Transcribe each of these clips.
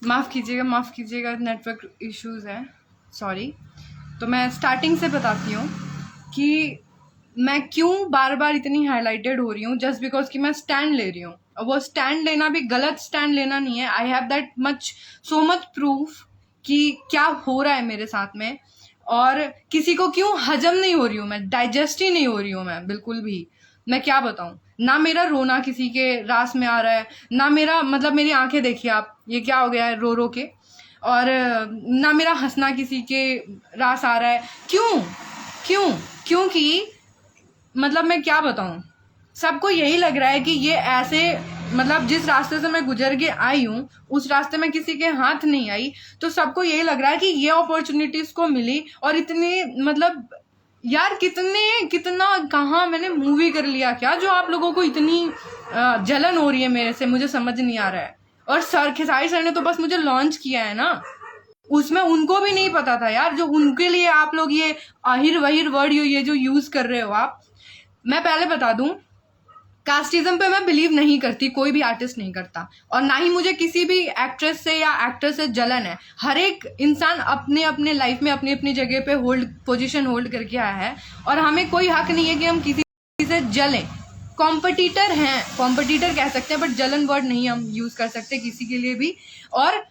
माफ़ कीजिएगा, network issues हैं, सॉरी। तो मैं स्टार्टिंग से बताती हूँ कि मैं क्यों बार बार इतनी हाईलाइटेड हो रही हूँ, जस्ट बिकॉज कि मैं स्टैंड ले रही हूँ। और वो स्टैंड लेना भी गलत स्टैंड लेना नहीं है। I have that much so much proof कि क्या हो रहा है मेरे साथ में, और किसी को क्यों हजम नहीं हो रही हूँ मैं, डाइजेस्ट ही नहीं हो रही हूँ मैं बिल्कुल भी। मैं क्या बताऊँ, ना मेरा रोना किसी के रास में आ रहा है, ना मेरा मतलब मेरी आंखें देखिए आप, ये क्या हो गया है रो रो के, और ना मेरा हंसना किसी के रास आ रहा है। क्यों क्यों क्योंकि मतलब मैं क्या बताऊं, सबको यही लग रहा है कि ये ऐसे, मतलब जिस रास्ते से मैं गुजर के आई हूँ उस रास्ते में किसी के हाथ नहीं आई, तो सबको यही लग रहा है कि ये अपॉर्चुनिटीज को मिली। और इतनी मतलब यार कितना कहाँ मैंने मूवी कर लिया क्या, जो आप लोगों को इतनी जलन हो रही है मेरे से, मुझे समझ नहीं आ रहा है। और सर खेसारी सर ने तो बस मुझे लॉन्च किया है ना, उसमें उनको भी नहीं पता था यार, जो उनके लिए आप लोग ये आहिर वहिर वर्ड ये जो यूज कर रहे हो आप। मैं पहले बता दूं, कास्टिज्म पे मैं बिलीव नहीं करती, कोई भी आर्टिस्ट नहीं करता, और ना ही मुझे किसी भी एक्ट्रेस से या एक्टर से जलन है। हर एक इंसान अपने अपने लाइफ में अपनी अपनी जगह पे पोजीशन होल्ड करके आया है, और हमें कोई हक नहीं है कि हम किसी से जलें। कॉम्पिटिटर हैं, कॉम्पिटिटर कह सकते हैं, बट जलन वर्ड नहीं हम यूज कर सकते किसी के लिए भी। और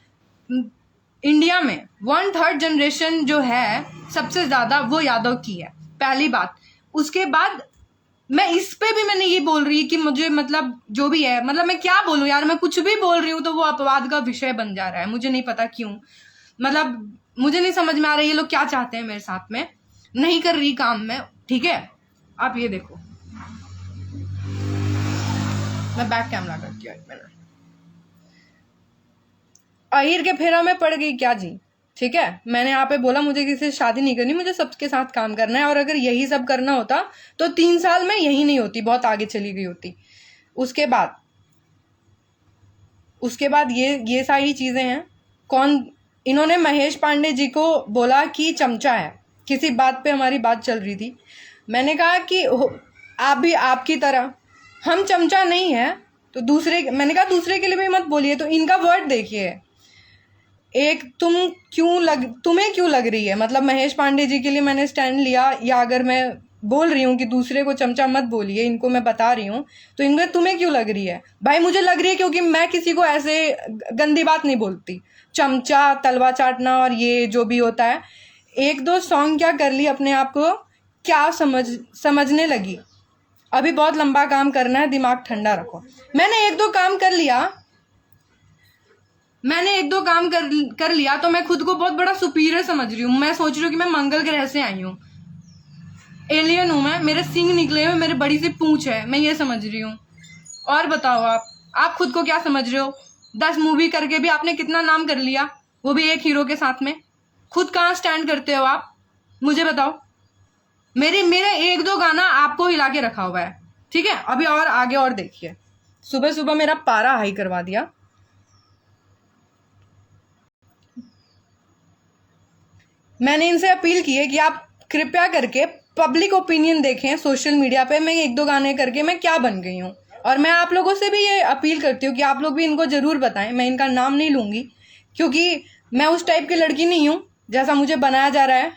इंडिया में 1/3 जनरेशन जो है सबसे ज्यादा वो यादव की है, पहली बात। उसके बाद मैं इस पे भी मैंने ये बोल रही है कि मुझे मतलब जो भी है, मतलब मैं क्या बोलूं यार, मैं कुछ भी बोल रही हूँ तो वो अपवाद का विषय बन जा रहा है। मुझे नहीं पता क्यों, मतलब मुझे नहीं समझ में आ रहा है ये लोग क्या चाहते हैं मेरे साथ में। नहीं कर रही काम में, ठीक है। आप ये देखो, मैं बैक कैमरा करती हूँ एक मिनट। अहिर के फेरा में पड़ गई क्या जी, ठीक है। मैंने यहाँ पे बोला मुझे किसी से शादी नहीं करनी, मुझे सबके साथ काम करना है, और अगर यही सब करना होता तो 3 साल में यही नहीं होती, बहुत आगे चली गई होती। उसके बाद ये सारी चीजें हैं। इन्होंने महेश पांडे जी को बोला कि चमचा है, किसी बात पे हमारी बात चल रही थी। मैंने कहा कि आप भी आपकी तरह हम चमचा नहीं है, तो मैंने कहा दूसरे के लिए भी मत बोलिए। तो इनका वर्ड देखिए, एक तुम्हें क्यों लग रही है, मतलब महेश पांडे जी के लिए मैंने स्टैंड लिया, या अगर मैं बोल रही हूँ कि दूसरे को चमचा मत बोलिए, इनको मैं बता रही हूँ, तो इनमें तुम्हें क्यों लग रही है? भाई मुझे लग रही है क्योंकि मैं किसी को ऐसे गंदी बात नहीं बोलती। चमचा, तलवा चाटना और ये जो भी होता है, 1-2 सॉन्ग क्या कर ली अपने आप को, क्या समझने लगी। अभी बहुत लंबा काम करना है, दिमाग ठंडा रखो। मैंने 1-2 काम कर लिया तो मैं खुद को बहुत बड़ा सुपीरियर समझ रही हूँ। मैं सोच रही हूँ कि मैं मंगल ग्रह से आई हूँ, एलियन हूँ मैं, मेरे सिंग निकले हुए, मेरे बड़ी सी पूंछ है, मैं ये समझ रही हूँ। और बताओ आप खुद को क्या समझ रहे हो? 10 मूवी करके भी आपने कितना नाम कर लिया, वो भी एक हीरो के साथ में। खुद कहाँ स्टैंड करते हो आप, मुझे बताओ। मेरे 1-2 गाना आपको हिला के रखा हुआ है, ठीक है। अभी और आगे और देखिए, सुबह सुबह मेरा पारा हाई करवा दिया। मैंने इनसे अपील की है कि आप कृपया करके पब्लिक ओपिनियन देखें सोशल मीडिया पे, मैं 1-2 गाने करके मैं क्या बन गई हूँ। और मैं आप लोगों से भी ये अपील करती हूँ कि आप लोग भी इनको जरूर बताएं। मैं इनका नाम नहीं लूंगी क्योंकि मैं उस टाइप की लड़की नहीं हूँ जैसा मुझे बनाया जा रहा है।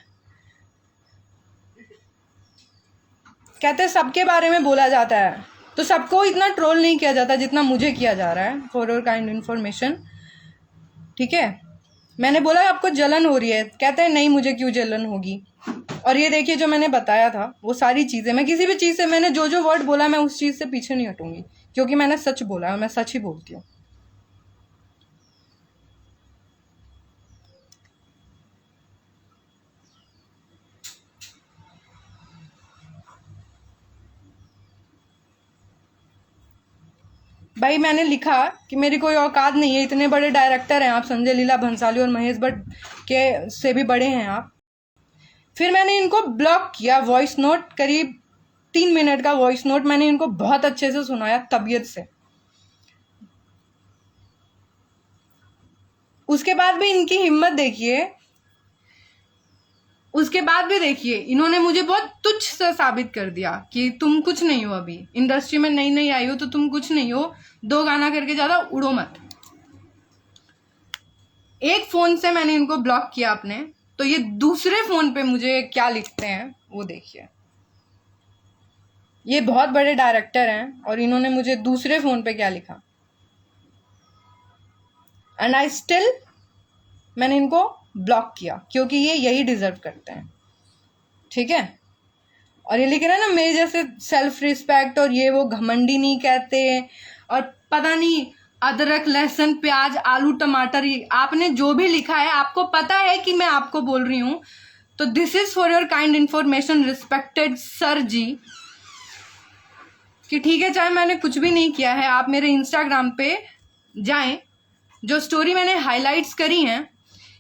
कहते हैं सबके बारे में बोला जाता है, तो सबको इतना ट्रोल नहीं किया जाता जितना मुझे किया जा रहा है, फॉर योर काइंड इन्फॉर्मेशन, ठीक है। मैंने बोला आपको जलन हो रही है, कहते हैं नहीं मुझे क्यों जलन होगी। और ये देखिए जो मैंने बताया था वो सारी चीजें, मैं किसी भी चीज से, मैंने जो जो वर्ड बोला मैं उस चीज से पीछे नहीं हटूंगी, क्योंकि मैंने सच बोला है और मैं सच ही बोलती हूँ। भाई मैंने लिखा कि मेरी कोई औकात नहीं है, इतने बड़े डायरेक्टर हैं आप, संजय लीला भंसाली और महेश भट्ट के से भी बड़े हैं आप। फिर मैंने इनको ब्लॉक किया। वॉइस नोट, करीब 3 मिनट का वॉइस नोट मैंने इनको बहुत अच्छे से सुनाया तबीयत से। उसके बाद भी इनकी हिम्मत देखिए, इन्होंने मुझे बहुत तुच्छ से साबित कर दिया कि तुम कुछ नहीं हो, अभी इंडस्ट्री में नई नई आई हो तो तुम कुछ नहीं हो, 2 गाना करके ज्यादा उड़ो मत। एक फ़ोन से मैंने इनको ब्लॉक किया अपने, तो ये दूसरे फ़ोन पे मुझे क्या लिखते हैं वो देखिए। ये बहुत बड़े डायरेक्टर हैं और इन्होंने मुझे दूसरे फ़ोन पे क्या लिखा, एंड आई स्टिल, मैंने इनको ब्लॉक किया क्योंकि ये यही डिज़र्व करते हैं, ठीक है। और ये लिख रहे हैं ना मेरे जैसे सेल्फ रिस्पेक्ट और ये वो, घमंडी नहीं कहते, और पता नहीं अदरक लहसुन प्याज आलू टमाटर, आपने जो भी लिखा है आपको पता है कि मैं आपको बोल रही हूँ, तो this is for your kind information respected sir ji, कि ठीक है चाहे मैंने कुछ भी नहीं किया है, आप मेरे इंस्टाग्राम पे जाएं, जो स्टोरी मैंने हाइलाइट्स करी हैं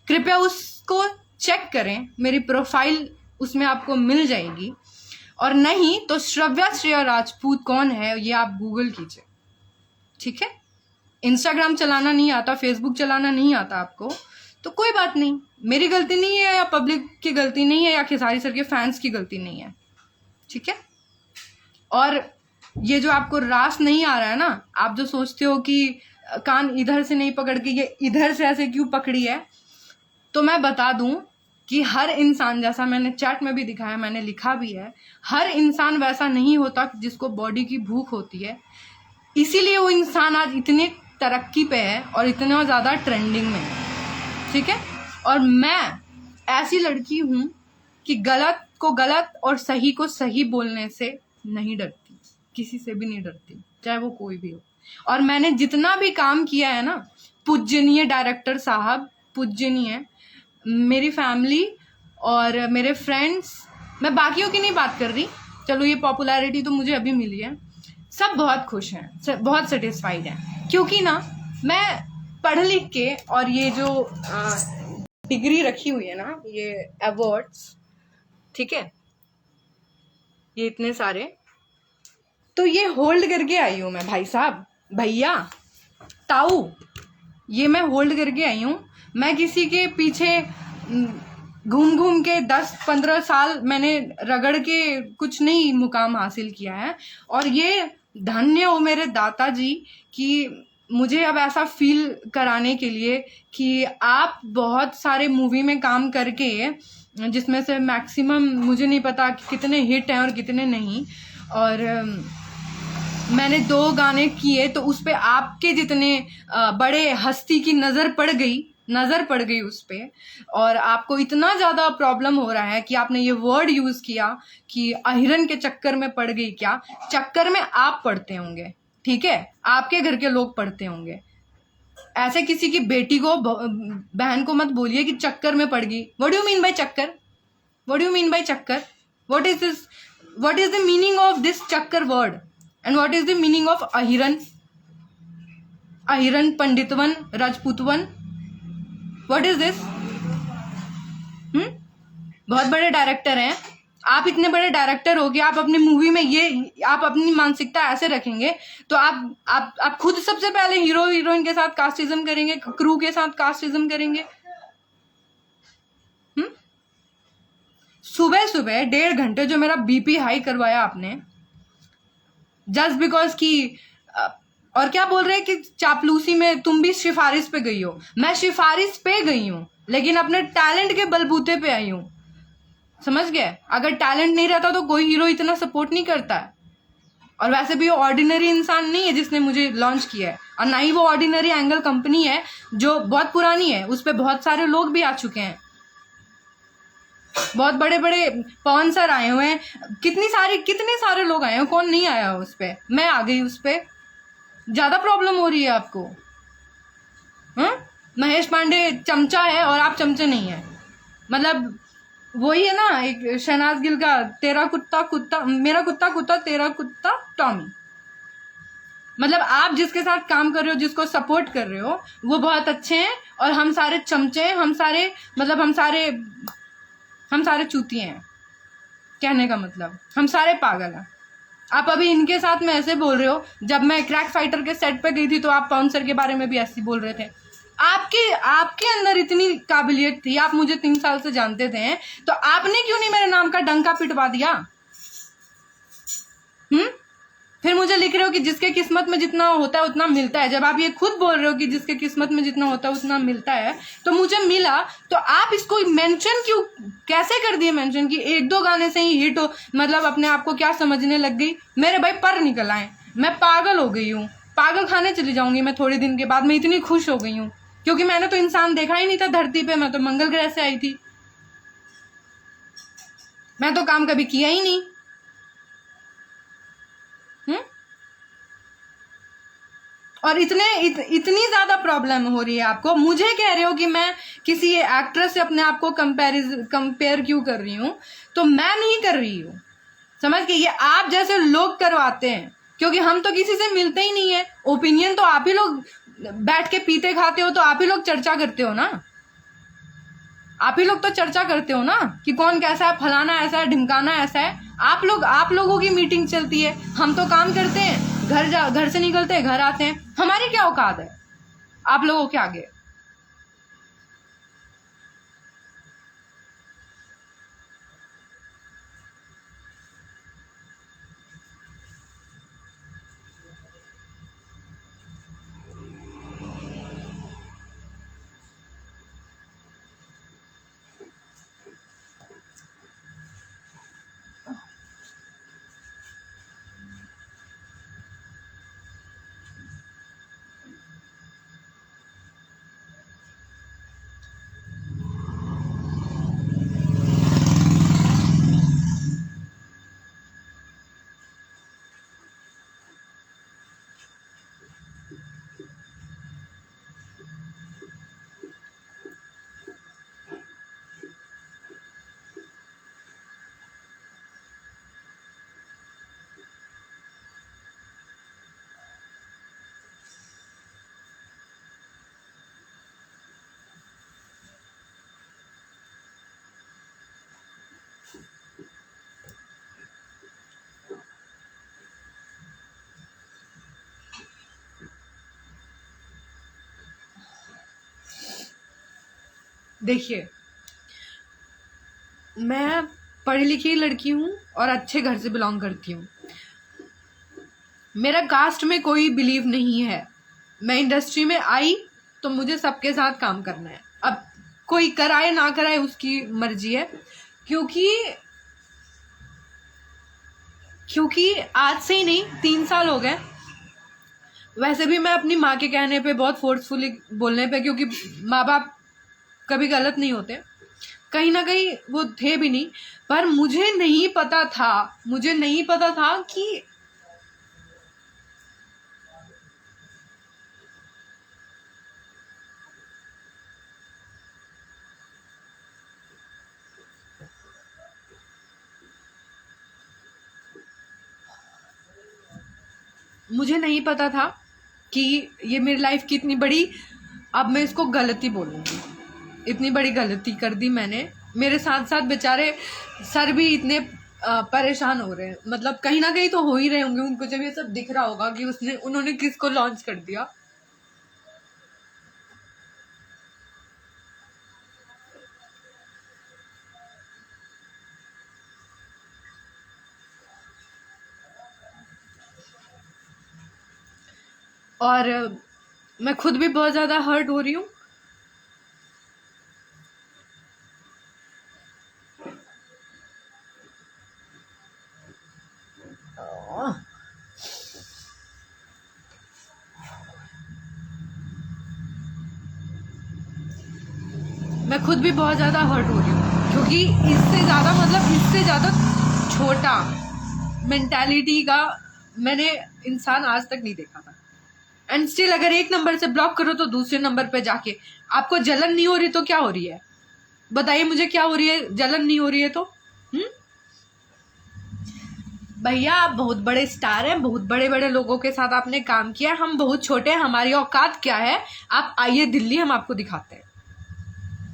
कृपया उसको चेक करें, मेरी प्रोफाइल उसमें आपको मिल जाएगी, और नहीं तो श्रव्या श्रेया राजपूत कौन है ये आप गूगल कीजिए, ठीक है। इंस्टाग्राम चलाना नहीं आता, फेसबुक चलाना नहीं आता आपको, तो कोई बात नहीं, मेरी गलती नहीं है या पब्लिक की गलती नहीं है या खेसारी सर के फैंस की गलती नहीं है, ठीक है। और ये जो आपको रास नहीं आ रहा है ना, आप जो सोचते हो कि कान इधर से नहीं पकड़ के ये इधर से ऐसे क्यों पकड़ी है, तो मैं बता दूं कि हर इंसान, जैसा मैंने चैट में भी दिखाया, मैंने लिखा भी है, हर इंसान वैसा नहीं होता जिसको बॉडी की भूख होती है, इसीलिए वो इंसान आज इतनी तरक्की पे है और इतना ज़्यादा ट्रेंडिंग में है, ठीक है। और मैं ऐसी लड़की हूँ कि गलत को गलत और सही को सही बोलने से नहीं डरती, किसी से भी नहीं डरती, चाहे वो कोई भी हो। और मैंने जितना भी काम किया है ना, पूजनीय डायरेक्टर साहब, पूजनीय, मेरी फैमिली और मेरे फ्रेंड्स, मैं बाकियों की नहीं बात कर रही, चलो ये पॉपुलैरिटी तो मुझे अभी मिली है, सब बहुत खुश हैं, बहुत सेटिस्फाइड हैं, क्योंकि ना मैं पढ़ लिख के, और ये जो डिग्री रखी हुई है ना, ये अवार्ड्स, ठीक है, ये इतने सारे, तो ये होल्ड करके आई हूँ मैं, भाई साहब, भैया, ताऊ, ये मैं होल्ड करके आई हूँ। मैं किसी के पीछे घूम घूम के 10-15 साल मैंने रगड़ के कुछ नहीं मुकाम हासिल किया है, और ये धन्य हो मेरे दाता जी कि मुझे अब ऐसा फील कराने के लिए कि आप बहुत सारे मूवी में काम करके, जिसमें से मैक्सिमम मुझे नहीं पता कि कितने हिट हैं और कितने नहीं, और मैंने 2 गाने किए, तो उस पे आपके जितने बड़े हस्ती की नज़र पड़ गई उस पे, और आपको इतना ज़्यादा प्रॉब्लम हो रहा है कि आपने ये वर्ड यूज़ किया कि अहिरन के चक्कर में पड़ गई, क्या चक्कर में आप पड़ते होंगे, ठीक है, आपके घर के लोग पड़ते होंगे, ऐसे किसी की बेटी को, बहन को मत बोलिए कि चक्कर में पड़ गई। What do you mean by चक्कर? What do you mean by चक्कर? What is this? What is the meaning of this चक्कर word? And what is the meaning of अहिरन? अहिरन, पंडितवन, राजपूतवन, व्हाट इज दिस? बहुत बड़े डायरेक्टर हैं आप, इतने बड़े डायरेक्टर हो गए, आप अपनी मूवी में ये, आप अपनी मानसिकता ऐसे रखेंगे तो आप खुद सबसे पहले हीरो हीरोइन के साथ कास्टिज्म करेंगे, क्रू के साथ कास्टिज्म करेंगे। सुबह सुबह 1.5 घंटे जो मेरा बीपी हाई करवाया आपने, जस्ट बिकॉज कि, और क्या बोल रहे हैं कि चापलूसी में तुम भी सिफारिश पे गई हो। मैं सिफारिश पे गई हूँ लेकिन अपने टैलेंट के बलबूते पे आई हूँ, समझ गए? अगर टैलेंट नहीं रहता तो कोई हीरो इतना सपोर्ट नहीं करता है, और वैसे भी वो ऑर्डिनरी इंसान नहीं है जिसने मुझे लॉन्च किया है, और ना ही वो ऑर्डिनरी एंगल कंपनी है जो बहुत पुरानी है, उस पर बहुत सारे लोग भी आ चुके हैं, बहुत बड़े बड़े पवन सर आए हुए हैं, कितने सारे लोग आए हैं, कौन नहीं आया उस पर? मैं आ गई उस पर। ज्यादा प्रॉब्लम हो रही है आपको? महेश पांडे चमचा है और आप चमचे नहीं है, मतलब वही है ना एक शहनाज गिल का, तेरा कुत्ता कुत्ता, मेरा कुत्ता कुत्ता, तेरा कुत्ता टॉमी। मतलब आप जिसके साथ काम कर रहे हो, जिसको सपोर्ट कर रहे हो, वो बहुत अच्छे हैं और हम सारे चमचे हैं, हम सारे चूतिए हैं, कहने का मतलब हम सारे पागल हैं। आप अभी इनके साथ में ऐसे बोल रहे हो, जब मैं क्रैक फाइटर के सेट पे गई थी तो आप पवन सर के बारे में भी ऐसे बोल रहे थे। आपके अंदर इतनी काबिलियत थी, आप मुझे 3 साल से जानते थे, तो आपने क्यों नहीं मेरे नाम का डंका पिटवा दिया? फिर मुझे लिख रहे हो कि जिसके किस्मत में जितना होता है उतना मिलता है। जब आप ये खुद बोल रहे हो कि जिसके किस्मत में जितना होता है उतना मिलता है, तो मुझे मिला, तो आप इसको मेंशन क्यों, कैसे कर दिए मेंशन कि 1-2 गाने से ही हिट हो, मतलब अपने आप को क्या समझने लग गई। मेरे भाई पर निकल आए, मैं पागल हो गई हूँ, पागल खाने चली जाऊंगी मैं थोड़े दिन के बाद। मैं इतनी खुश हो गई हूँ क्योंकि मैंने तो इंसान देखा ही नहीं था धरती पे, मैं तो मंगल ग्रह से आई थी, मैं तो काम कभी किया ही नहीं। और इतनी ज्यादा प्रॉब्लम हो रही है आपको, मुझे कह रहे हो कि मैं किसी एक्ट्रेस से अपने आप को कंपेयर क्यों कर रही हूँ, तो मैं नहीं कर रही हूँ, समझ के, ये आप जैसे लोग करवाते हैं, क्योंकि हम तो किसी से मिलते ही नहीं है। ओपिनियन तो आप ही लोग बैठ के पीते खाते हो, तो आप ही लोग चर्चा करते हो ना, आप ही लोग तो चर्चा करते हो ना कि कौन कैसा है, फलाना ऐसा है, ढिमकाना ऐसा है। आप लोगों की मीटिंग चलती है, हम तो काम करते हैं, घर से निकलते हैं, घर आते हैं, हमारी क्या औकात है आप लोगों के आगे। देखिए, मैं पढ़ी लिखी लड़की हूँ और अच्छे घर से बिलोंग करती हूँ, मेरा कास्ट में कोई बिलीव नहीं है। मैं इंडस्ट्री में आई तो मुझे सबके साथ काम करना है, अब कोई कराए ना कराए उसकी मर्जी है, क्योंकि आज से ही नहीं 3 साल हो गए। वैसे भी मैं अपनी माँ के कहने पे, बहुत फोर्सफुली बोलने पे, क्योंकि माँ बाप कभी गलत नहीं होते, कहीं ना कहीं वो थे भी नहीं, पर मुझे नहीं पता था कि ये मेरी लाइफ की इतनी बड़ी, अब मैं इसको गलती बोलूंगी, इतनी बड़ी गलती कर दी मैंने। मेरे साथ साथ बेचारे सर भी इतने परेशान हो रहे हैं, मतलब कहीं ना कहीं तो हो ही रहे होंगे उनको, जब ये सब दिख रहा होगा कि उन्होंने किसको लॉन्च कर दिया। और मैं खुद भी बहुत ज्यादा हर्ट हो रही हूँ। मैं खुद भी बहुत ज्यादा हर्ट हो रही हूँ, क्योंकि इससे ज्यादा छोटा मेंटालिटी का मैंने इंसान आज तक नहीं देखा था। एंड स्टिल अगर एक नंबर से ब्लॉक करो तो दूसरे नंबर पे जाके आपको जलन नहीं हो रही तो क्या हो रही है, बताइए मुझे, क्या हो रही है? जलन नहीं हो रही है तो भैया आप बहुत बड़े स्टार हैं, बहुत बड़े बड़े लोगों के साथ आपने काम किया, हम बहुत छोटे हैं, हमारी औकात क्या है? आप आइए दिल्ली, हम आपको दिखाते हैं,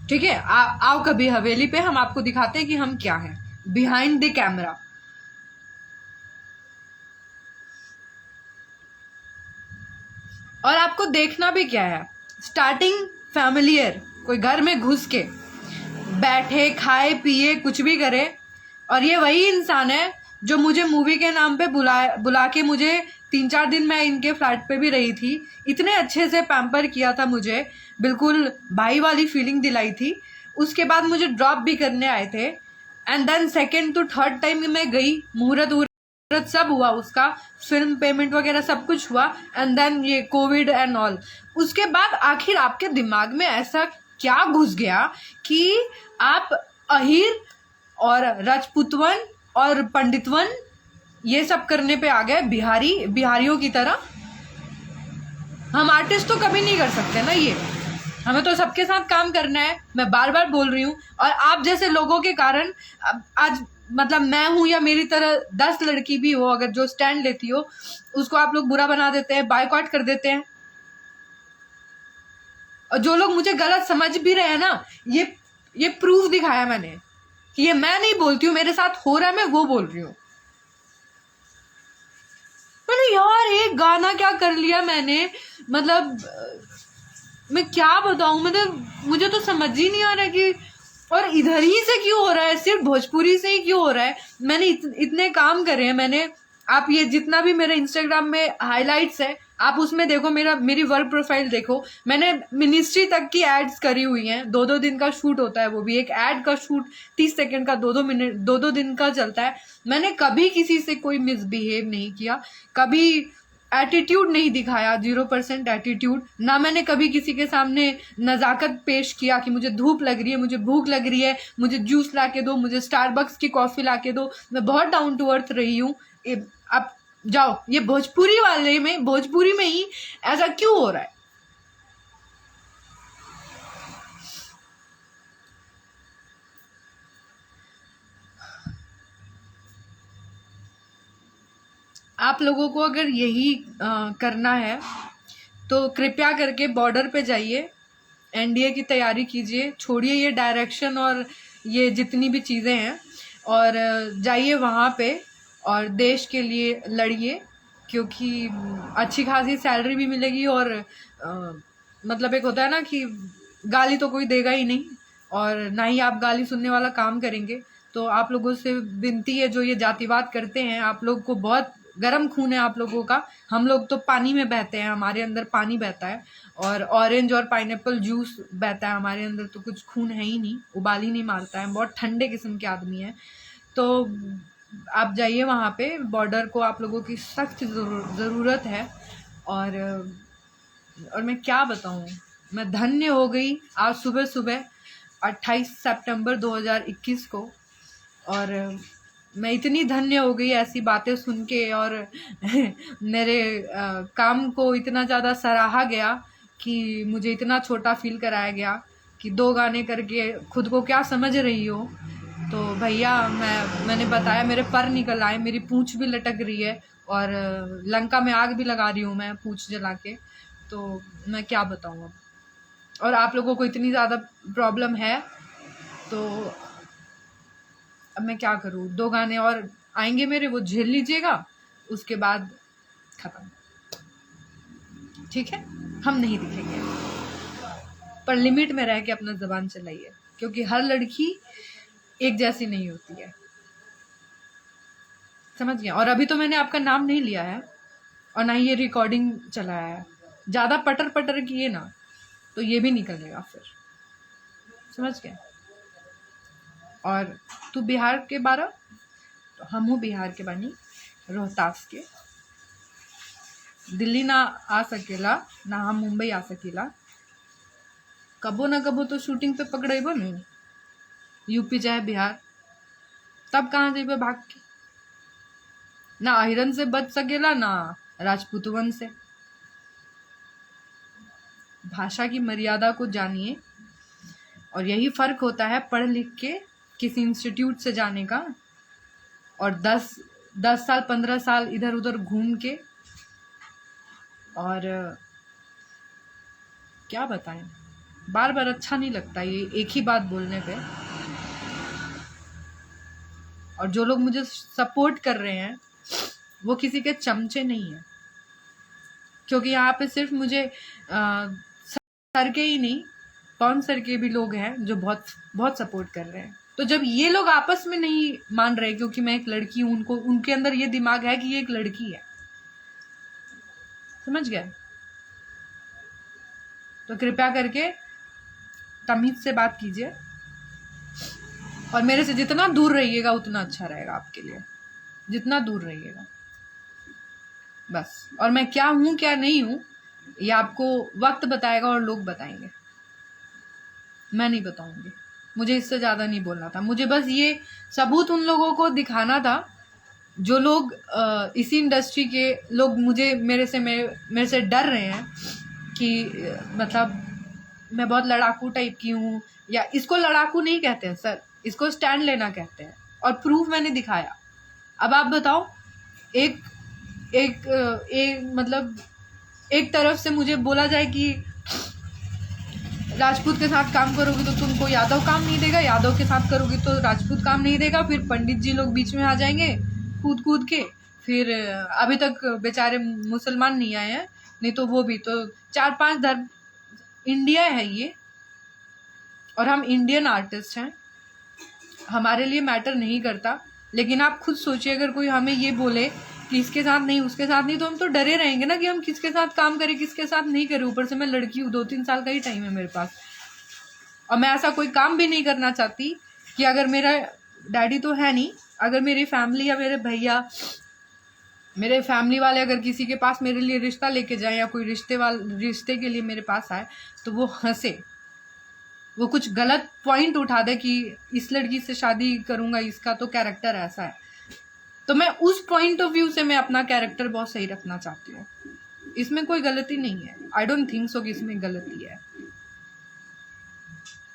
ठीक है? आओ कभी हवेली पे, हम आपको दिखाते हैं कि हम क्या हैं बिहाइंड द कैमरा। और आपको देखना भी क्या है, स्टार्टिंग फैमिलियर, कोई घर में घुस के बैठे खाए पिए कुछ भी करे, और ये वही इंसान है जो मुझे मूवी के नाम पे बुला के मुझे 3-4 दिन मैं इनके फ्लैट पे भी रही थी, इतने अच्छे से पैम्पर किया था मुझे, बिल्कुल भाई वाली फीलिंग दिलाई थी। उसके बाद मुझे ड्रॉप भी करने आए थे, and then second to third time मैं गई, मुहूर्त सब हुआ उसका, फिल्म पेमेंट वगैरह सब कुछ हुआ, एंड देन ये कोविड एंड ऑल। उसके बाद आखिर आपके दिमाग में ऐसा क्या घुस गया कि आप अहीर और राजपूतवन और पंडितवन ये सब करने पे आ गए, बिहारियों की तरह। हम आर्टिस्ट तो कभी नहीं कर सकते ना ये, हमें तो सबके साथ काम करना है, मैं बार बार बोल रही हूँ। और आप जैसे लोगों के कारण आज मतलब मैं हूं या मेरी तरह 10 लड़की भी हो, अगर जो स्टैंड लेती हो, उसको आप लोग बुरा बना देते हैं, बायकॉट कर देते हैं। और जो लोग मुझे गलत समझ भी रहे हैं ना, ये प्रूफ दिखाया मैंने कि ये मैं नहीं बोलती हूँ, मेरे साथ हो रहा है, मैं वो बोल रही हूँ। मैंने यार एक गाना क्या कर लिया मैंने, मतलब मैं क्या बताऊं, मतलब मुझे तो समझ ही नहीं आ रहा कि और इधर ही से क्यों हो रहा है, सिर्फ भोजपुरी से ही क्यों हो रहा है। मैंने इतने काम करे हैं मैंने, आप ये जितना भी मेरे इंस्टाग्राम में हाइलाइट्स है आप उसमें देखो, मेरी वर्क प्रोफाइल देखो, मैंने मिनिस्ट्री तक की एड्स करी हुई हैं। 2-2 दिन का शूट होता है, वो भी एक एड का शूट 30 सेकंड का 2-2 मिनट 2-2 दिन का चलता है। मैंने कभी किसी से कोई मिसबिहेव नहीं किया, कभी एटीट्यूड नहीं दिखाया, 0% एटीट्यूड ना। मैंने कभी किसी के सामने नजाकत पेश किया कि मुझे धूप लग रही है, मुझे भूख लग रही है, मुझे जूस ला के दो, मुझे स्टारबक्स की कॉफी ला के दो। मैं बहुत डाउन टू अर्थ रही हूँ। आप जाओ, ये भोजपुरी में ही ऐसा क्यों हो रहा है? आप लोगों को अगर यही करना है तो कृपया करके बॉर्डर पे जाइए, एनडीए की तैयारी कीजिए, छोड़िए ये डायरेक्शन और ये जितनी भी चीज़ें हैं, और जाइए वहाँ पे और देश के लिए लड़िए, क्योंकि अच्छी खासी सैलरी भी मिलेगी। और मतलब एक होता है ना कि गाली तो कोई देगा ही नहीं, और ना ही आप गाली सुनने वाला काम करेंगे। तो आप लोगों से विनती है, जो ये जातिवाद करते हैं, आप लोग को बहुत गर्म खून है आप लोगों का। हम लोग तो पानी में बहते हैं, हमारे अंदर पानी बहता है, और ऑरेंज और पाइनएप्पल जूस बहता है हमारे अंदर, तो कुछ खून है ही नहीं, उबाल ही नहीं मारता है, बहुत ठंडे किस्म के आदमी हैं। तो आप जाइए वहाँ पे, बॉर्डर को आप लोगों की सख्त ज़रूरत है। और मैं क्या बताऊँ, मैं धन्य हो गई आज सुबह सुबह 28 सितंबर 2021 को, और मैं इतनी धन्य हो गई ऐसी बातें सुन के, और मेरे काम को इतना ज़्यादा सराहा गया कि मुझे इतना छोटा फील कराया गया कि 2 गाने करके खुद को क्या समझ रही हो। तो भैया मैंने बताया, मेरे पर निकल आए, मेरी पूंछ भी लटक रही है, और लंका में आग भी लगा रही हूँ मैं पूंछ जला के। तो मैं क्या बताऊँ अब, और आप लोगों को इतनी ज़्यादा प्रॉब्लम है तो अब मैं क्या करूँ। 2 गाने और आएंगे मेरे, वो झेल लीजिएगा, उसके बाद खत्म, ठीक है? हम नहीं दिखेंगे, पर लिमिट में रह के अपना ज़बान चलाइए, क्योंकि हर लड़की एक जैसी नहीं होती है, समझ गया? और अभी तो मैंने आपका नाम नहीं लिया है, और ना ही ये रिकॉर्डिंग चलाया है। ज़्यादा पटर पटर किए ना तो ये भी निकलेगा फिर, समझ गए? और तू बिहार के बारा, तो हम हूँ बिहार के बानी, रोहतास के। दिल्ली ना आ सकेला ना हम मुंबई आ सकेला, कबो ना कबो तो शूटिंग पे पकड़ेबो न, यूपी चाहे बिहार। तब कहाँ जेबे भाग के? ना अहिरन से बच सकेला ना राजपूतवन से। भाषा की मर्यादा को जानिए, और यही फर्क होता है पढ़ लिख के किसी इंस्टीट्यूट से जाने का, और 10 साल 15 साल इधर उधर घूम के। और क्या बताएं, बार बार अच्छा नहीं लगता ये एक ही बात बोलने पे। और जो लोग मुझे सपोर्ट कर रहे हैं वो किसी के चमचे नहीं है, क्योंकि यहाँ पे सिर्फ मुझे सर के ही नहीं, पवन सर के भी लोग हैं जो बहुत बहुत सपोर्ट कर रहे हैं। तो जब ये लोग आपस में नहीं मान रहे क्योंकि मैं एक लड़की हूं, उनको उनके अंदर ये दिमाग है कि ये एक लड़की है, समझ गए? तो कृपया करके तमीज से बात कीजिए और मेरे से जितना दूर रहिएगा उतना अच्छा रहेगा आपके लिए, जितना दूर रहिएगा बस। और मैं क्या हूं क्या नहीं हूं ये आपको वक्त बताएगा और लोग बताएंगे, मैं नहीं बताऊंगी। मुझे इससे ज्यादा नहीं बोलना था, मुझे बस ये सबूत उन लोगों को दिखाना था जो लोग इसी इंडस्ट्री के लोग मुझे मेरे से डर रहे हैं कि मतलब मैं बहुत लड़ाकू टाइप की हूँ, या इसको लड़ाकू नहीं कहते हैं सर, इसको स्टैंड लेना कहते हैं, और प्रूफ मैंने दिखाया। अब आप बताओ, एक मतलब एक तरफ से मुझे बोला जाए कि राजपूत के साथ काम करोगी तो तुमको यादव काम नहीं देगा, यादव के साथ करोगी तो राजपूत काम नहीं देगा, फिर पंडित जी लोग बीच में आ जाएंगे कूद कूद के, फिर अभी तक बेचारे मुसलमान नहीं आए हैं, नहीं तो वो भी तो 4-5 धर्म, इंडिया है ये, और हम इंडियन आर्टिस्ट हैं, हमारे लिए मैटर नहीं करता। लेकिन आप खुद सोचिए, अगर कोई हमें ये बोले कि इसके साथ नहीं उसके साथ नहीं, तो हम तो डरे रहेंगे ना कि हम किसके साथ काम करें किसके साथ नहीं करें। ऊपर से मैं लड़की हूँ, 2-3 साल का ही टाइम है मेरे पास, और मैं ऐसा कोई काम भी नहीं करना चाहती कि अगर मेरा डैडी तो है नहीं, अगर मेरी फैमिली या मेरे भैया मेरे फैमिली वाले अगर किसी के पास मेरे लिए रिश्ता लेके जाए या कोई रिश्ते के लिए मेरे पास आए तो वो हंसे, वो कुछ गलत पॉइंट उठा दे कि इस लड़की से शादी करूंगा, इसका तो कैरेक्टर ऐसा है, तो मैं उस पॉइंट ऑफ व्यू से मैं अपना कैरेक्टर बहुत सही रखना चाहती हूँ। इसमें कोई गलती नहीं है, आई डोंट थिंक सो कि इसमें गलती है।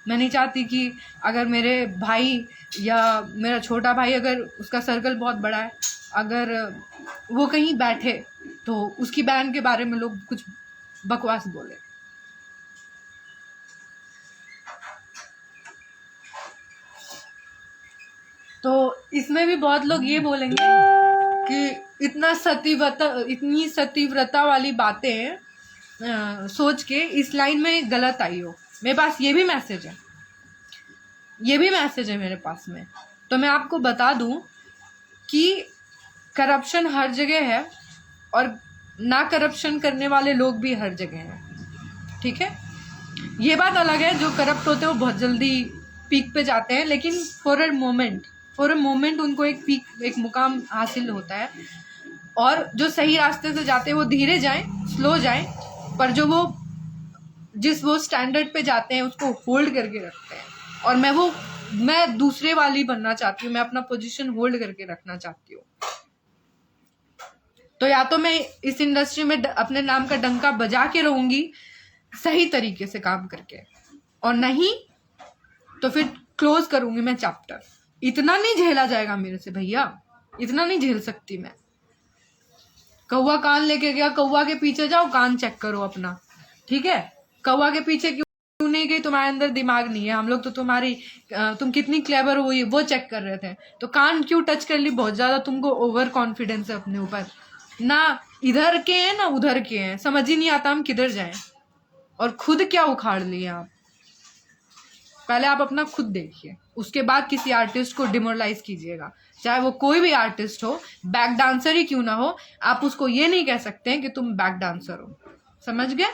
मैं नहीं चाहती कि अगर मेरे भाई या मेरा छोटा भाई, अगर उसका सर्कल बहुत बड़ा है, अगर वो कहीं बैठे तो उसकी बहन के बारे में लोग कुछ बकवास बोले। तो इसमें भी बहुत लोग ये बोलेंगे कि इतनी सतीव्रता वाली बातें सोच के इस लाइन में गलत आई हो। मेरे पास ये भी मैसेज है मेरे पास में। तो मैं आपको बता दूं कि करप्शन हर जगह है और ना करप्शन करने वाले लोग भी हर जगह हैं, ठीक है? ये बात अलग है, जो करप्ट होते हैं वो बहुत जल्दी पीक पे जाते हैं, लेकिन फॉर अ मोमेंट उनको एक मुकाम हासिल होता है, और जो सही रास्ते से जाते हैं वो धीरे जाएं, स्लो जाएं, पर जो वो स्टैंडर्ड पे जाते हैं उसको होल्ड करके रखते हैं। और मैं दूसरे वाली बनना चाहती हूँ, मैं अपना पोजीशन होल्ड करके रखना चाहती हूँ। तो या तो मैं इस इंडस्ट्री में अपने नाम का डंका बजा के रहूंगी सही तरीके से काम करके, और नहीं तो फिर क्लोज करूंगी मैं चैप्टर। इतना नहीं झेला जाएगा मेरे से भैया, इतना नहीं झेल सकती मैं। कौवा कान लेके गया, कौवा के पीछे जाओ, कान चेक करो अपना, ठीक है? कौवा के पीछे क्यों नहीं गई? तुम्हारे अंदर दिमाग नहीं है, हम लोग तो तुम कितनी क्लेवर हो वो चेक कर रहे थे। तो कान क्यों टच कर ली? बहुत ज्यादा तुमको ओवर कॉन्फिडेंस है अपने ऊपर, ना इधर के हैं ना उधर के हैं, समझ ही नहीं आता हम किधर जाएं। और खुद क्या उखाड़ लिए आप? पहले आप अपना खुद देखिए, उसके बाद किसी आर्टिस्ट को डिमोरलाइज कीजिएगा, चाहे वो कोई भी आर्टिस्ट हो, बैक डांसर ही क्यों ना हो। आप उसको ये नहीं कह सकते हैं कि तुम बैक डांसर हो, समझ गए?